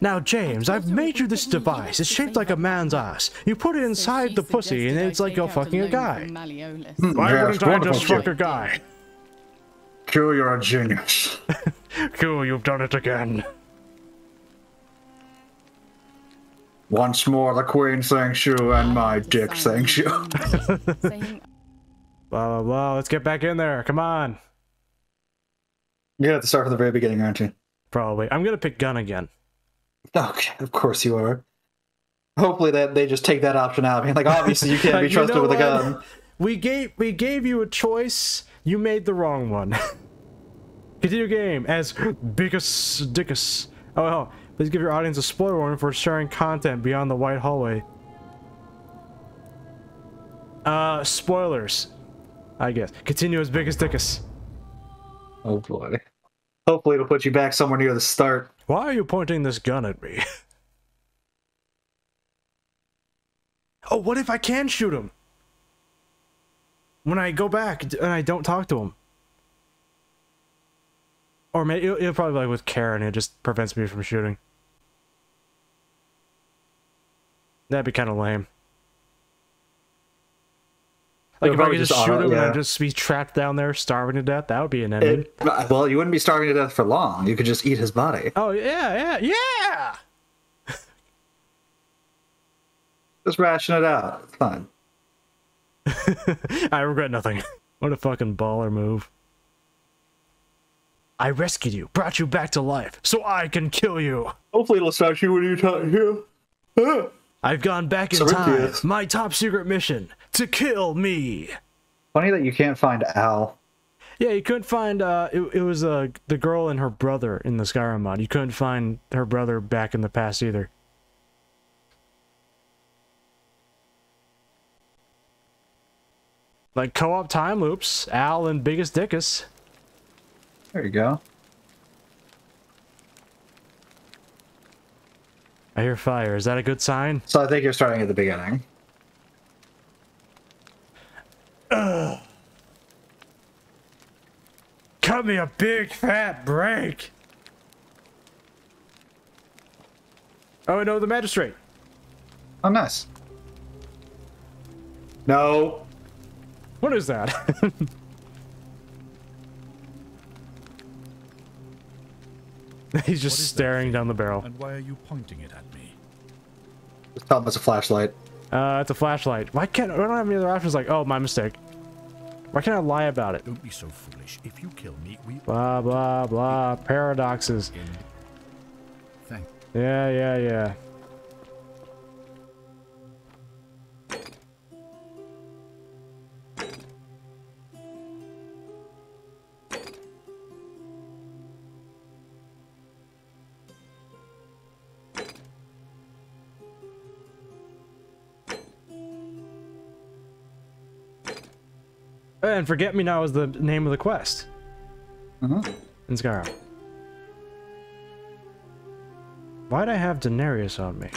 Now, James, I've made you this device. It's shaped like a man's ass. You put it inside the pussy, and it's like you're fucking a guy. Why wouldn't I just fuck a guy? Q, you're a genius. Q, you've done it again. Once more, the queen thanks you, and my dick thanks you. Blah, blah, blah. Let's get back in there. Come on. You have to start from the very beginning, aren't you? Probably. I'm gonna pick gun again. Okay, of course you are. Hopefully that they just take that option out. I mean, like, obviously you can't be trusted with a gun. We gave you a choice. You made the wrong one. Continue game as Biggest Dickus. Oh, well. Please give your audience a spoiler warning for sharing content beyond the white hallway. Spoilers. I guess. Continue as Biggest Dickus. Oh boy. Hopefully it'll put you back somewhere near the start. Why are you pointing this gun at me? Oh, what if I can shoot him? When I go back and I don't talk to him. Or maybe it'll probably be like with Karen, it just prevents me from shooting. That'd be kind of lame. Like if I could just shoot him and I'd just be trapped down there starving to death, that would be an ending. Well, you wouldn't be starving to death for long. You could just eat his body. Oh, yeah! Just ration it out. It's fine. I regret nothing. What a fucking baller move. I rescued you, brought you back to life, so I can kill you. Hopefully it'll start you when you talk here. I've gone back in time. My top secret mission, to kill me. Funny that you can't find Al. Yeah, you couldn't find, it was the girl and her brother in the Skyrim mod. You couldn't find her brother back in the past either. Like co-op time loops, Al and Biggest Dickus. There you go. I hear fire. Is that a good sign? So I think you're starting at the beginning. Cut me a big fat break. Oh no, the magistrate. Oh, nice. No. What is that? He's just staring down the barrel. And why are you pointing it at me? Just tell him it's a flashlight. It's a flashlight. Why can't I don't have any other options? Like, oh, my mistake. Why can't I lie about it? Don't be so foolish. If you kill me, we blah blah blah. Paradoxes. Thank. Yeah. And Forget Me Now is the name of the quest. In Skyrim. Why'd I have Denarius on me?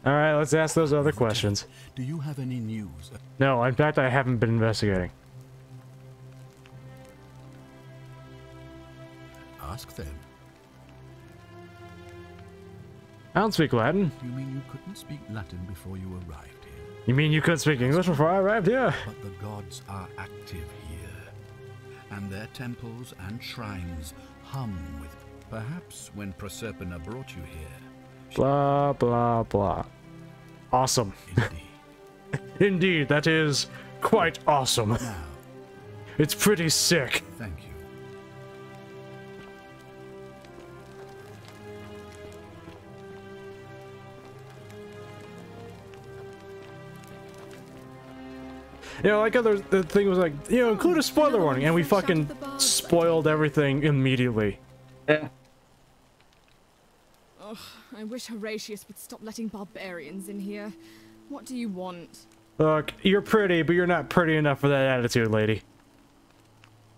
Alright, let's ask those other questions. Do you have any news? No, in fact, I haven't been investigating. Ask them. I don't speak Latin. You mean you couldn't speak Latin before you arrived here? You mean you couldn't speak English before I arrived here? But the gods are active here, and their temples and shrines hum with. Perhaps when Proserpina brought you here. Blah blah blah. Awesome. Indeed. Indeed, that is quite awesome. Now, it's pretty sick. thank you. You know, like the thing was like, you know, include a spoiler warning, and we fucking spoiled everything immediately. Yeah. Ugh, I wish Horatius would stop letting barbarians in here. What do you want? Look, you're pretty, but you're not pretty enough for that attitude, lady.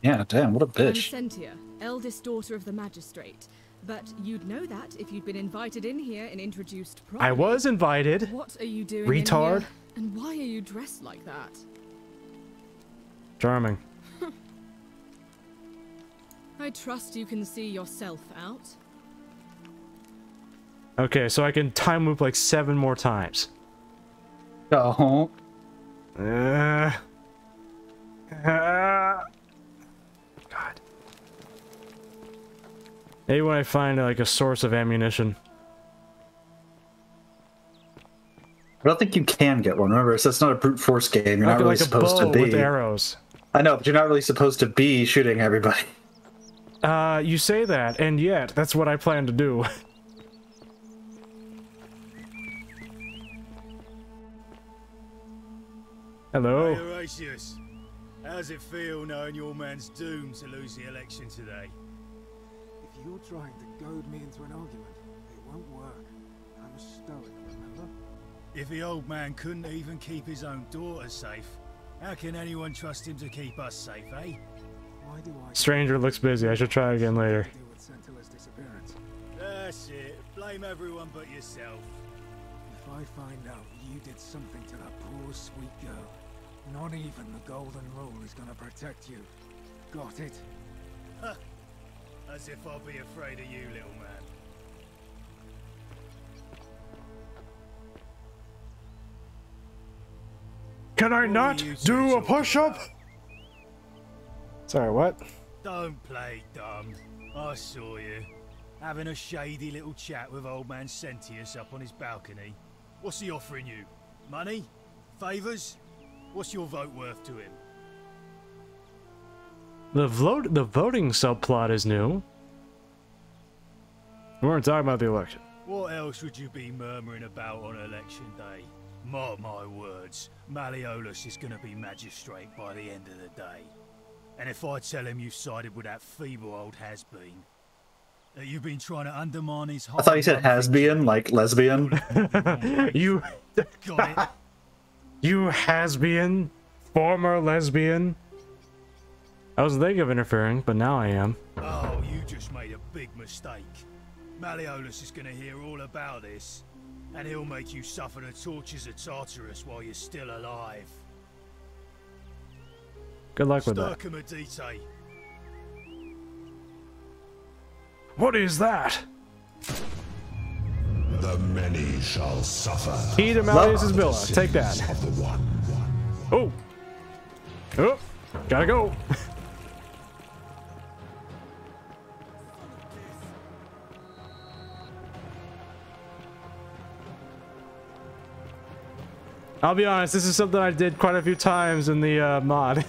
Yeah, damn, what a bitch. I'm Sentia, eldest daughter of the magistrate. But you'd know that if you'd been invited in here and introduced properly. I was invited. What are you doing retard. in here? And why are you dressed like that? Charming. I trust you can see yourself out. Okay, so I can time loop like 7 more times. Oh. God. Maybe when I find like a source of ammunition. I don't think you can get one. Remember, it's not a brute force game. You're not really like supposed a to bow be. with arrows. I know, but you're not really supposed to be shooting everybody. You say that, and yet that's what I plan to do. Hello. Hey, Horatius. How's it feel knowing your man's doomed to lose the election today? If you're trying to goad me into an argument, it won't work. I'm a stoic, remember? If the old man couldn't even keep his own daughter safe, how can anyone trust him to keep us safe, eh? Why do I... Stranger looks busy. I should try again later. ...deal with Sentilla's disappearance? That's it. Blame everyone but yourself. If I find out you did something to that poor, sweet girl, not even the golden rule is gonna protect you. Got it? Huh. As if I'll be afraid of you, little man. Can I not do a push-up? Sorry, what? Don't play dumb. I saw you. Having a shady little chat with old man Sentius up on his balcony. What's he offering you? Money? Favours? What's your vote worth to him? The voting subplot is new. We weren't talking about the election. What else would you be murmuring about on election day? Mark my words, Malleolus is going to be magistrate by the end of the day. And if I tell him you sided with that feeble old has-been, that you've been trying to undermine his whole... I thought you said has-been, like lesbian. You... Got it? You has-been? Former lesbian? I was thinking of interfering, but now I am. Oh, you just made a big mistake. Malleolus is going to hear all about this, and he'll make you suffer the tortures of Tartarus while you're still alive. Good luck with that. Sturcum What is that? The many shall suffer. Key to Malleus's villa. Take that. Of the one. Oh! Oh! Gotta go! I'll be honest, this is something I did quite a few times in the mod.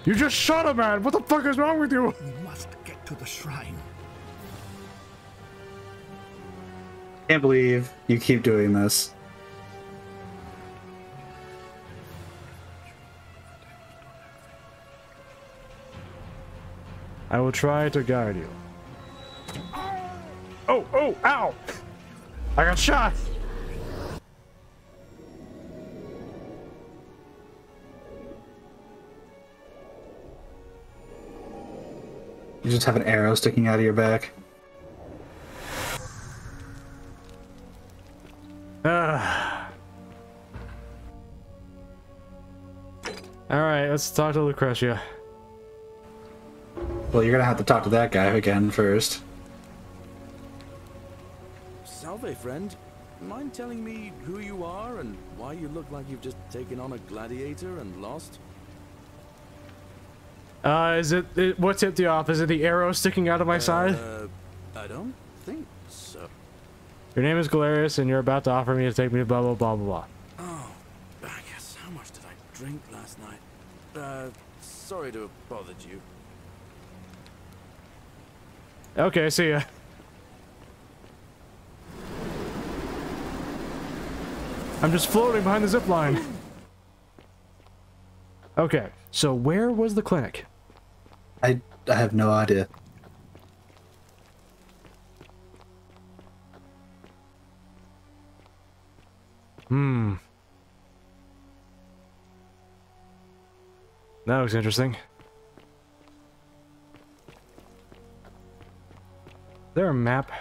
You just shot a man! What the fuck is wrong with you? We must get to the shrine. Can't believe you keep doing this. I will try to guide you. Oh, oh, ow! I got shot! You just have an arrow sticking out of your back. Alright, let's talk to Lucretia. Well, you're gonna have to talk to that guy again first. Salve, friend. Mind telling me who you are and why you look like you've just taken on a gladiator and lost? What tipped you off? Is it the arrow sticking out of my side? I don't think so. Your name is Galerius, and you're about to offer me to take me to blah blah blah blah blah. Oh, Bacchus, how much did I drink last night? Sorry to have bothered you. Okay, see ya. I'm just floating behind the zip line. Okay, so where was the clinic? I have no idea. That looks interesting. Is there a map?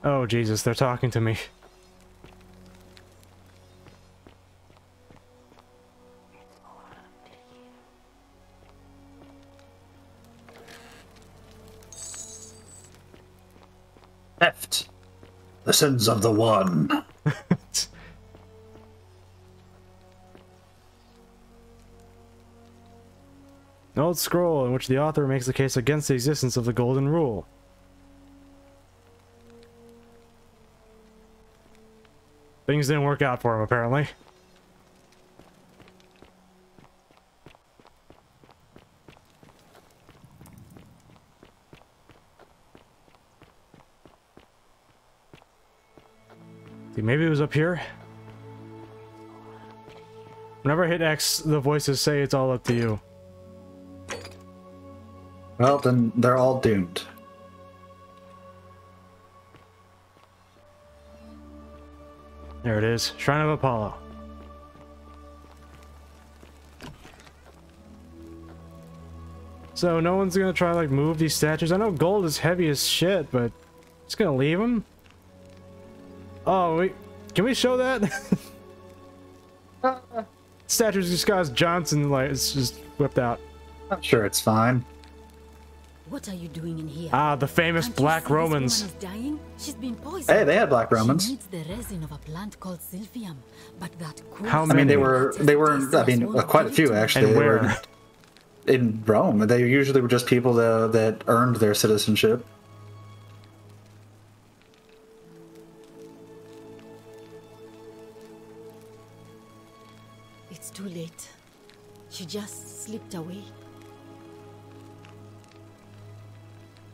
Oh Jesus, they're talking to me. Theft. The sins of the one. An old scroll in which the author makes the case against the existence of the Golden Rule. Things didn't work out for him, apparently. See, maybe it was up here. Whenever I hit X, the voices say it's all up to you. Well, then they're all doomed. There it is. Shrine of Apollo. So no one's gonna try like move these statues. I know gold is heavy as shit, but just gonna leave them. Oh wait, can we show that? Statues disguised Johnson, like it's just whipped out. I'm sure it's fine. What are you doing in here? Ah, the famous Black Romans. This woman is dying? She's been poisoned. Hey, they had Black Romans. She needs the resin of a plant called silphium, but that How I many? mean, they were. I mean, quite a few actually. And They where? were in Rome. They usually were just people that earned their citizenship. It's too late. She just slipped away.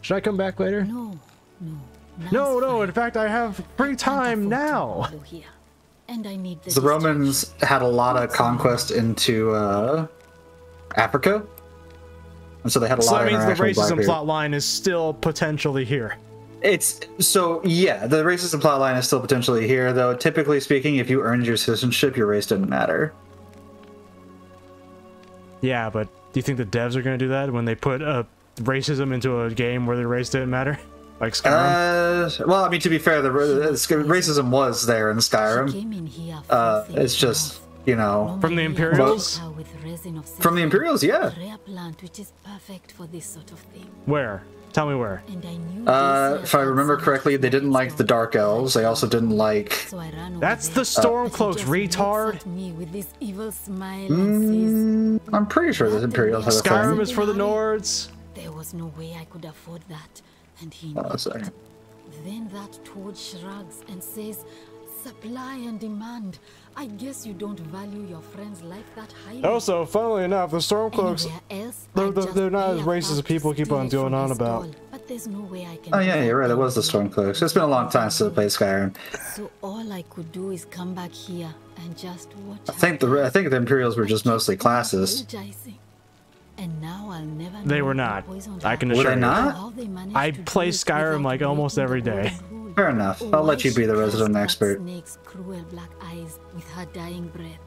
Should I come back later? No. No. In fact, I have free time now. And I need The Romans had a lot of conquest into Africa, and so they had a So lot that of means the interaction with racism Blackbeard. plot line is still potentially here. It's so yeah, the racism plot line is still potentially here, though. Typically speaking, if you earned your citizenship, your race didn't matter. Yeah, but do you think the devs are going to do that when they put racism into a game where the race didn't matter? Like Skyrim? Well, I mean, to be fair, the racism was there in Skyrim. It's just, you know... From the Imperials? From the Imperials, yeah. Where? Tell me where. If I remember correctly, they didn't like the Dark Elves. They also didn't like... That's the Stormcloaks, retard! I'm pretty sure the Imperials have a thing. Skyrim is for the Nords. There was no way I could afford that, and he Oh, sorry. Then that toad shrugs and says, supply and demand. I guess you don't value your friend's life that highly. Also, funnily enough, the Stormcloaks, they're not as racist as people keep on going on about. But there's no way I can. Oh yeah, you're right, it was the Stormcloaks. It's been a long time since I played Skyrim. So all I could do is come back here and just watch. I think the Imperials were just mostly classist. And now I'll never They were not. I can assure Were they you. not? I play Skyrim like almost every day. Fair enough. I'll let you be the resident expert. Snake's cruel black eyes with her dying breath.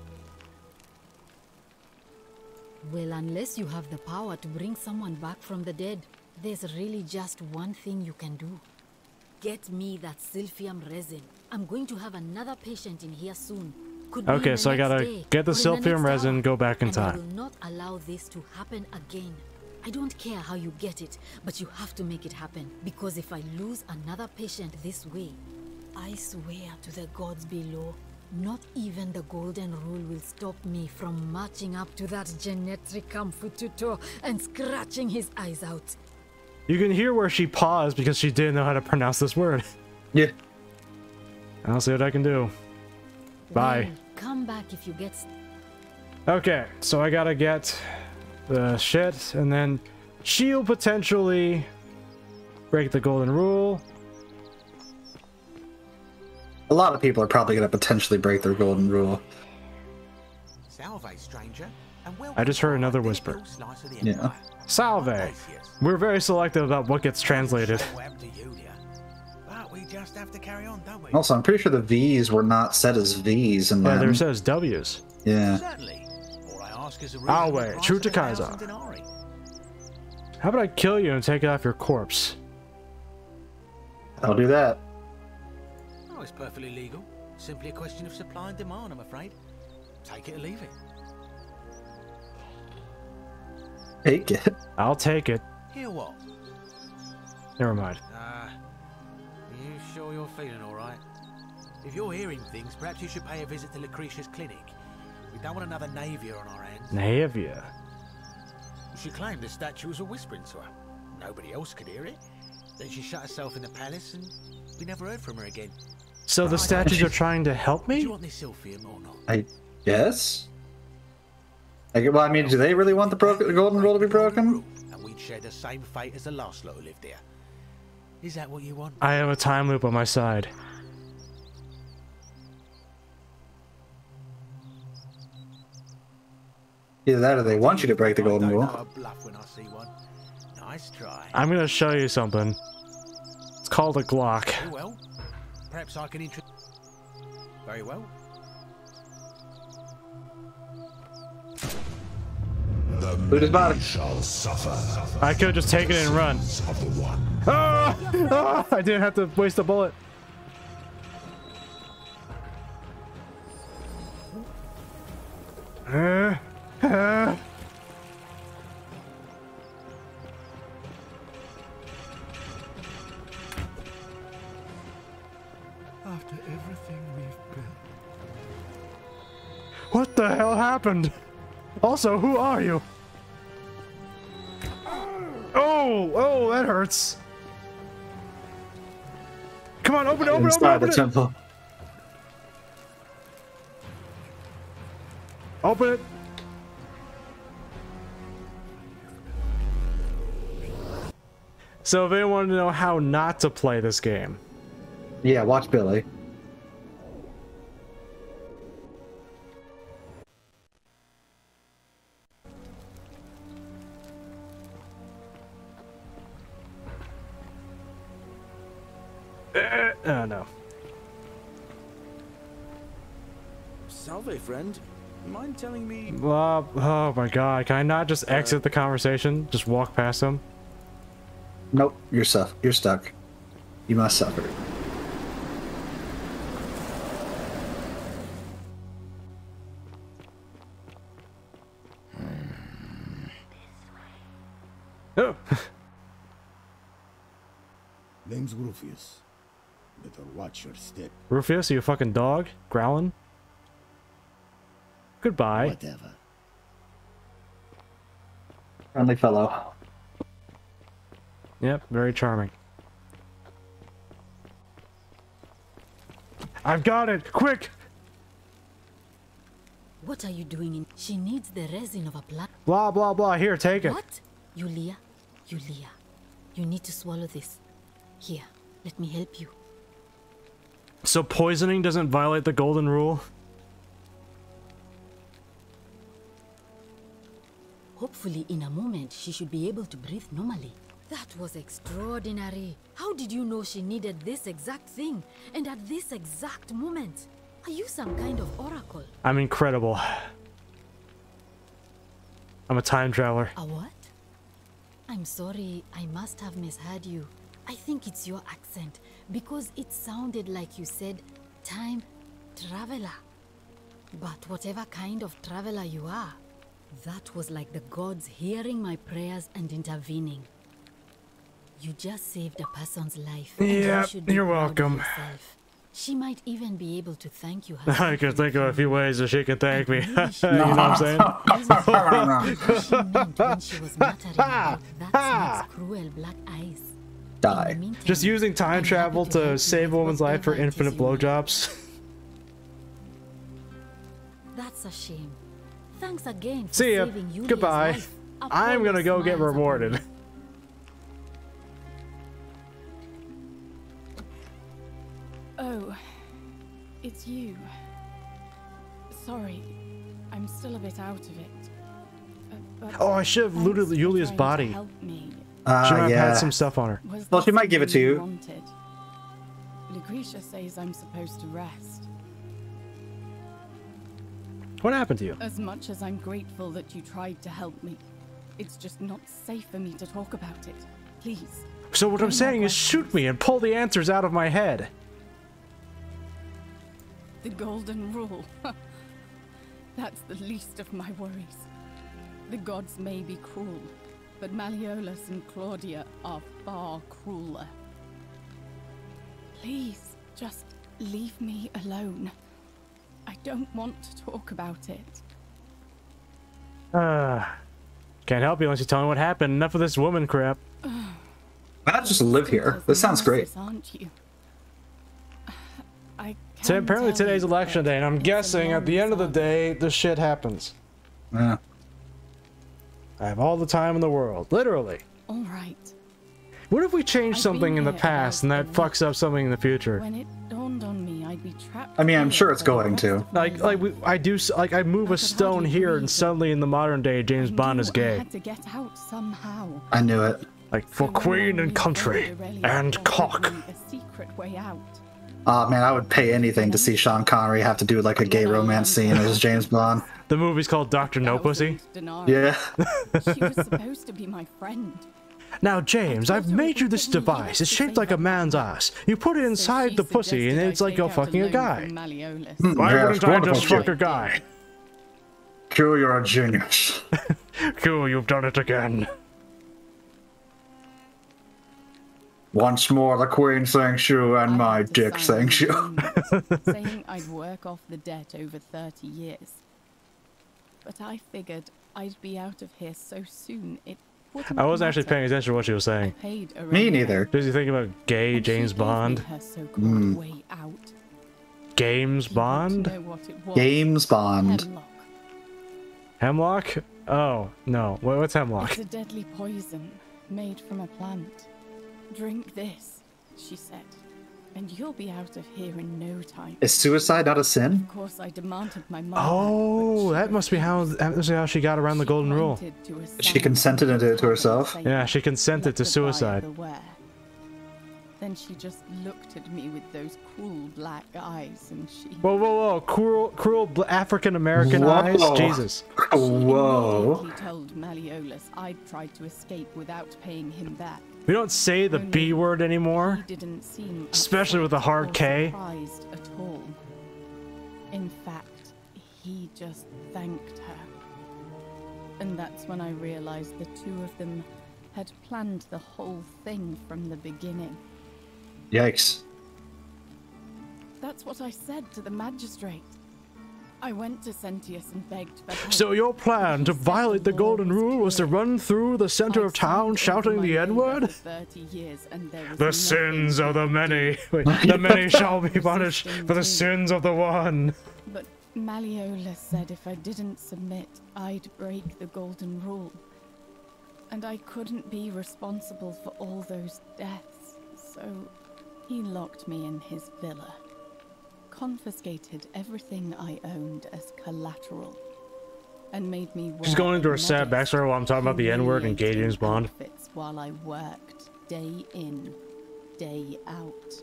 Well, unless you have the power to bring someone back from the dead, there's really just one thing you can do. Get me that silphium resin. I'm going to have another patient in here soon. Okay, so I gotta get the silphium resin, go back in time. I will not allow this to happen again. I don't care how you get it, but you have to make it happen. Because if I lose another patient this way, I swear to the gods below, not even the Golden Rule will stop me from marching up to that Genetricum Fututo and scratching his eyes out. You can hear where she paused because she didn't know how to pronounce this word. Yeah. I'll see what I can do. Bye. Well, come back if you get... Okay, so I gotta get the shit, and then she'll potentially break the Golden Rule. A lot of people are probably going to potentially break their Golden Rule. Salve, stranger, and I just heard another whisper. Yeah. Salve. We're very selective about what gets translated. We just have to carry on, don't we? Also, I'm pretty sure the V's were not set as V's in Yeah, them. they're set as W's. Yeah. Certainly. All I ask is a Alway, true to Kaiser. How about I kill you and take off your corpse? I'll do that. Oh, it's perfectly legal. Simply a question of supply and demand, I'm afraid. Take it or leave it. Take it. I'll take it. Hear what? Never mind. You sure you're feeling all right? If you're hearing things, perhaps you should pay a visit to Lucretia's clinic. We don't want another Navia on our hands. Navia? She claimed the statue was a whispering to her. Nobody else could hear it. Then she shut herself in the palace and we never heard from her again. So the statues are trying to help Do me? you want this Sylphium or not? I guess. Well, I mean, do they really want the golden rule to be broken? And we'd share the same fate as the last lot who lived there. Is that what you want? I have a time loop on my side. Either that or they want you to break the golden I don't rule. know a bluff when I see one. Nice try. I'm gonna show you something. It's called a Glock. Very well. Perhaps I can introduce. Very well. Loot his body. Shall suffer. I could have just taken it and run. Of the one. Ah! Ah! I didn't have to waste a bullet. After everything we've built. What the hell happened? Also, who are you? Oh, that hurts. Come on, open it. Inside the temple. Open it. So if anyone wanted to know how not to play this game. Yeah, watch Billy. Oh no. Salve, friend. Mind telling me? Oh my god, can I not just exit the conversation? Just walk past him? Nope, you're stuck. You must suffer. Oh. Name's Rufius. Better watch your step. Rufius, are you a fucking dog? Growling? Goodbye. Whatever. Friendly fellow. Yep, very charming. I've got it! Quick! What are you doing in? She needs the resin of a plant. Blah, blah, blah. Here, take it. What? Iulia, you need to swallow this. Here, let me help you. So poisoning doesn't violate the golden rule? Hopefully, in a moment, she should be able to breathe normally. That was extraordinary. How did you know she needed this exact thing? And at this exact moment? Are you some kind of oracle? I'm incredible. I'm a time traveler. A what? I'm sorry, I must have misheard you. I think it's your accent, because it sounded like you said, time traveler. But whatever kind of traveler you are, that was like the gods hearing my prayers and intervening. You just saved a person's life. Yeah, you're proud of welcome. yourself. She might even be able to thank you. I can think of a few ways that she can thank me. You know what I'm saying? What she meant when she was muttering about that snake's cruel black eyes. Die. Just using time travel to save a woman's life for infinite blowjobs. That's a shame. Thanks again for See ya. saving Iulia's Goodbye. life. I'm gonna go get Apollo rewarded. smiles Oh, it's you. Sorry, I'm still a bit out of it. But Oh, I should have looted thanks for Iulia's trying to body. help me. Should have Yeah. had some stuff on her. Was Well, there she might give it to something you. wanted? Lucretia says I'm supposed to rest. What happened to you? As much as I'm grateful that you tried to help me, it's just not safe for me to talk about it. Please. So what I'm no saying more is shoot me and pull the answers out of my head. The golden rule. That's the least of my worries. The gods may be cruel, but Malleolus and Claudia are far crueler. Please, just leave me alone. I don't want to talk about it. Can't help you unless you tell me what happened. Enough of this woman crap. I'll just live here. This sounds great. Aren't you? So apparently today's election day, and I'm guessing at the end of the day, this shit happens. Yeah. I have all the time in the world, literally. All right. What if we change something in the past and that fucks up something in the future? When it dawned on me, I'd be trapped. I mean, I'm sure it's going to. I move a stone here, and suddenly in the modern day, James Bond is I gay. had to get out somehow. I knew it. Like for queen and country and cock. A secret way out. Aw, man, I would pay anything to see Sean Connery have to do like a gay romance scene as James Bond. The movie's called Dr. No Pussy. Yeah. She was supposed to be my friend. Now, James, I've made you this device. It's shaped like a man's ass. You put it inside the pussy, and it's like you're fucking a guy. Why wouldn't I just fuck a guy? Q, you're a genius. Q, you've done it again. Once more, the Queen thanks you, and my dick thanks you. Saying I'd work off the debt over 30 years. But I figured I'd be out of here so soon, it wouldn't I wasn't actually matter. paying attention to what she was saying. Me neither. Does he think about gay James Bond? Way out. James Bond? James Bond. Hemlock? Oh, no. What's hemlock? It's a deadly poison made from a plant. Drink this, she said, and you'll be out of here in no time. Is suicide not a sin? Of course, I demanded my mom. Oh, that must be how she got around the golden rule. She consented to do it to herself. Yeah, she consented to suicide. Then she just looked at me with those cruel black eyes, and she. Whoa, whoa, whoa! Cruel African American eyes. Jesus. Whoa. He told Malleolus I'd tried to escape without paying him back. We don't say the B word anymore. He didn't seem especially with a hard K. Surprised at all. In fact, he just thanked her. And that's when I realized the two of them had planned the whole thing from the beginning. Yikes. That's what I said to the magistrate. I went to Sentius and begged for help. So your plan to violate the golden rule was to run through the center of town shouting the N-word? The sins of the many. Wait, the many shall be punished for the sins of the one. But Malleolus said if I didn't submit, I'd break the golden rule. And I couldn't be responsible for all those deaths, so he locked me in his villa. Confiscated everything I owned as collateral, and made me wear. She's going into her sad backstory while I'm talking about the N-word and gay James Bond. While I worked day in, day out.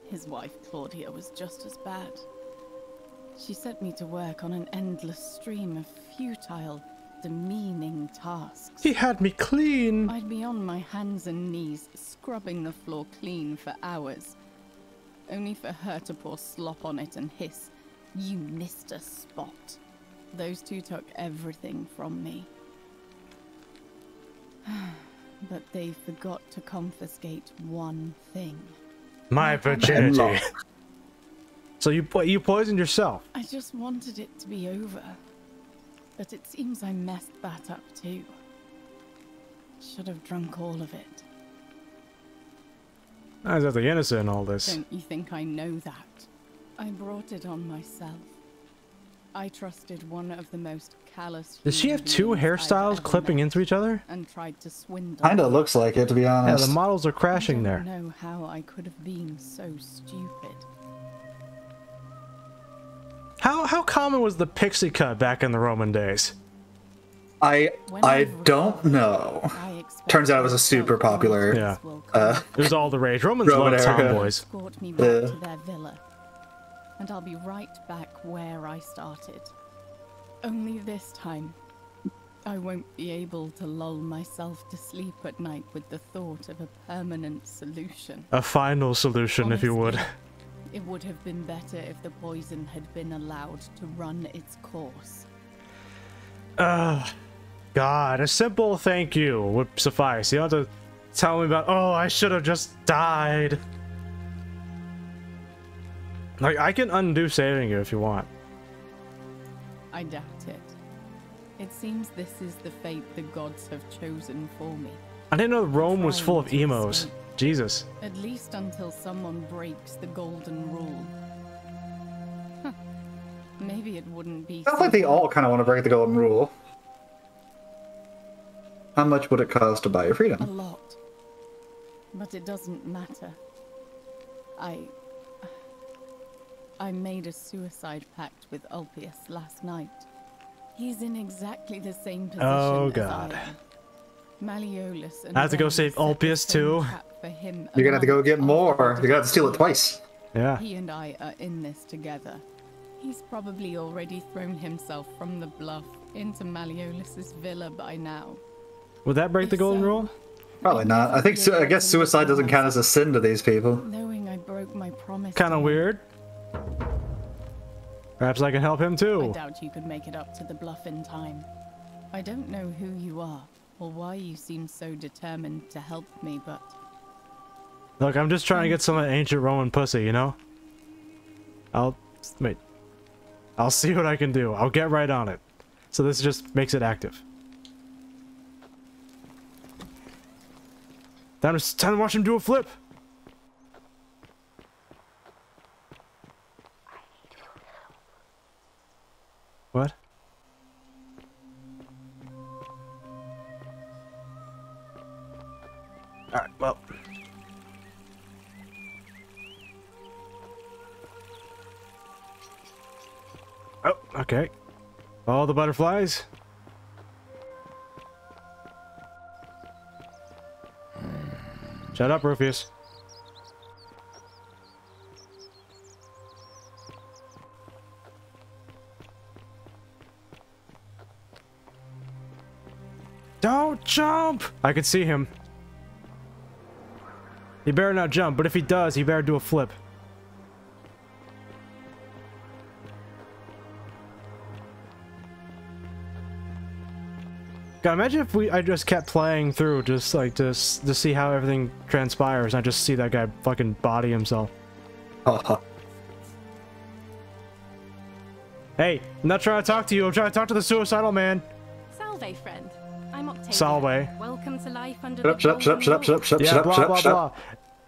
His wife Claudia was just as bad. She sent me to work on an endless stream of futile, demeaning tasks. He had me clean. I'd be on my hands and knees, scrubbing the floor clean for hours. Only for her to pour slop on it and hiss, "You missed a spot." Those two took everything from me. But they forgot to confiscate one thing. My virginity. So you poisoned yourself. I just wanted it to be over. But it seems I messed that up too. Should have drunk all of it. I was the innocent in all this. Don't you think I know that? I brought it on myself. I trusted one of the most callous. Does she have two hairstyles clipping into each other? And tried to swindle. Kinda looks like it, to be honest. Yeah, the models are crashing I there. don't know how I could have been so stupid. How common was the pixie cut back in the Roman days? I don't know. Turns out it was a super popular. Yeah. It was all the rage. Romans loved tomboys. Escort me back to their villa, and I'll be right back where I started. Only this time, I won't be able to lull myself to sleep at night with the thought of a permanent solution. A final solution, honestly, if you would. It would have been better if the poison had been allowed to run its course. God, a simple thank you would suffice. You don't have to tell me about, oh, I should have just died. Like, I can undo saving you if you want. I doubt it. It seems this is the fate the gods have chosen for me. I didn't know Rome was full of Trying to emos. escape. Jesus. At least until someone breaks the golden rule. Huh. Maybe it wouldn't be. Sounds like they all kind of want to break the golden rule. How much would it cost to buy your A freedom? lot. But it doesn't matter. I made a suicide pact with Ulpius last night. He's in exactly the same position Oh, as God. I am. Malleolus and I have to go Ren save set the Ulpius same too? trap for him a You're gonna have to go month get after more. the You're gonna have to steal it disaster. twice. Yeah. He and I are in this together. He's probably already thrown himself from the bluff into Malleolus's villa by now. Would that break the golden rule? Probably not. I guess suicide doesn't count as a sin to these people. Knowing I broke my promise. Kind of weird. Perhaps I can help him I too. doubt you could make it up to the bluff in time. I don't know who you are or why you seem so determined to help me, but Look, I'm just trying to get some of that ancient Roman pussy, you know? I'll see what I can do. I'll get right on it. So this just makes it active. Time to watch him do a flip. What? Alright, well. Oh, okay. All the butterflies. Shut up, Rufius. Don't jump! I can see him. He better not jump, but if he does, he better do a flip. God, imagine if I just kept playing through, just like to see how everything transpires, and I just see that guy fucking body himself. Hey, I'm not trying to talk to you. I'm trying to talk to the suicidal man. Salve, friend. I'm Octavia. Salve. Welcome to life under Shut up, shut up, shut up, shut up, shut up, Yeah, shut up, blah, shut up, blah, shut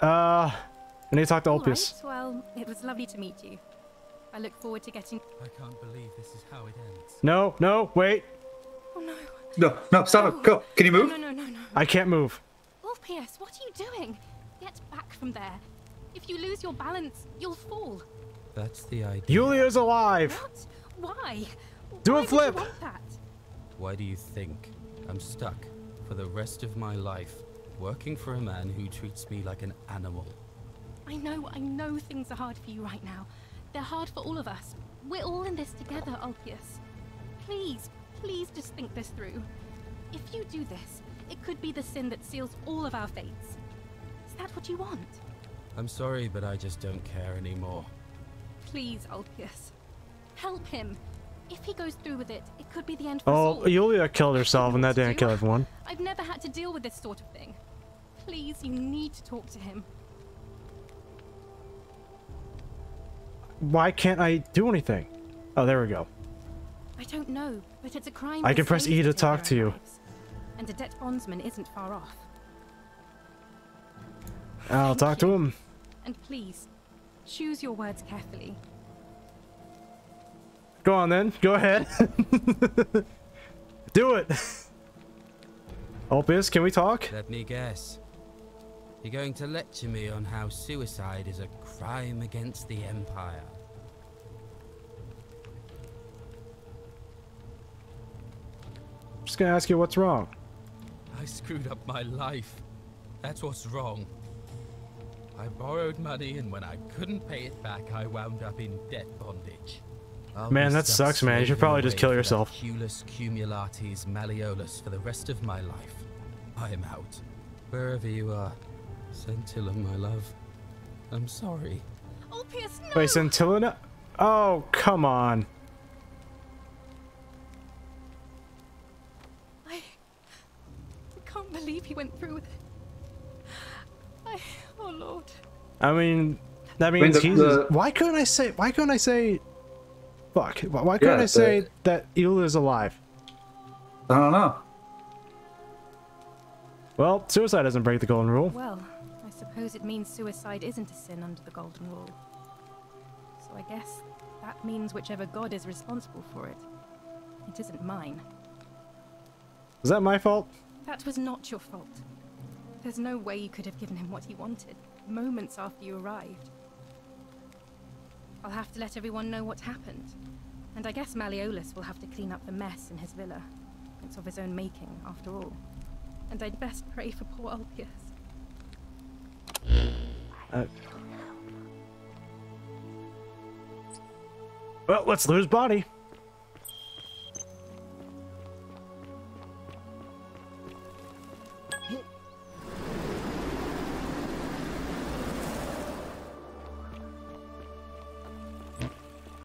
blah. up. I need to talk to All Ulpius. right, well, it was lovely to meet you. I look forward to getting... I can't believe this is how it ends. No, no, wait. Oh no. No, stop it. Go. Can you move? No. I can't move. Ulpius, what are you doing? Get back from there. If you lose your balance, you'll fall. That's the idea. Iulia's alive. What? Why? Do Why a would flip. you want that? Why do you think I'm stuck for the rest of my life working for a man who treats me like an animal? I know things are hard for you right now. They're hard for all of us. We're all in this together, Ulpius. Please just think this through. If you do this, it could be the sin that seals all of our fates. Is that what you want? I'm sorry, but I just don't care anymore. Please, Ulpius. Help him. If he goes through with it, it could be the end for us Oh, all. Iulia killed herself, and that didn't kill everyone. I've never had to deal with this sort of thing. Please, you need to talk to him. Why can't I do anything? Oh, there we go. I don't know, but it's a crime. I for can press slaves E to take talk their to own you. lives. And a debt bondsman isn't far off. I'll talk to him. And please, choose your words carefully. Go on then. Go ahead. Do it. Ulpius, can we talk? Let me guess. You're going to lecture me on how suicide is a crime against the Empire. I'm just gonna ask you what's wrong. I screwed up my life. That's what's wrong. I borrowed money, and when I couldn't pay it back, I wound up in debt bondage. Man, that sucks, man. You should probably just kill yourself. Culus cumulatis malleolus for the rest of my life. I am out. Wherever you are, Scintilla, my love. I'm sorry. Ulpius, no! Wait, Scintilla? Oh, come on. I can't believe he went through with it. Oh Lord. I mean, That means why couldn't I say? Why couldn't I say? Fuck. Why couldn't I say that Iulia is alive? I don't know. Well, suicide doesn't break the golden rule. Well, I suppose it means suicide isn't a sin under the golden rule. So I guess that means whichever god is responsible for it. It isn't mine. Was that my fault? That was not your fault. There's no way you could have given him what he wanted, moments after you arrived. I'll have to let everyone know what happened. And I guess Malleolus will have to clean up the mess in his villa. It's of his own making, after all. And I'd best pray for poor Ulpius. Well, let's lose body.